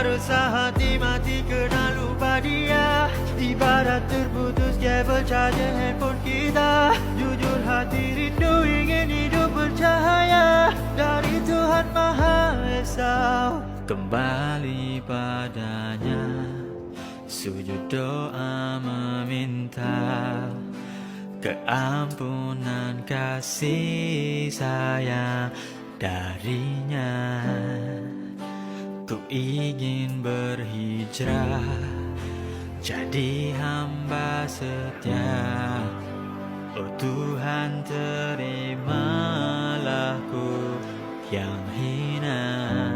resah hati mati kena lupa dia. Ibarat terputus kabel charger handphone kita. Jujur hati rindu ingin hidup bercahaya dari Tuhan Maha Esa. Kembali padanya, sujud doa meminta keampunan kasih sayang darinya. Ku ingin berhijrah jadi hamba setia. Oh Tuhan, terimalah ku yang hina.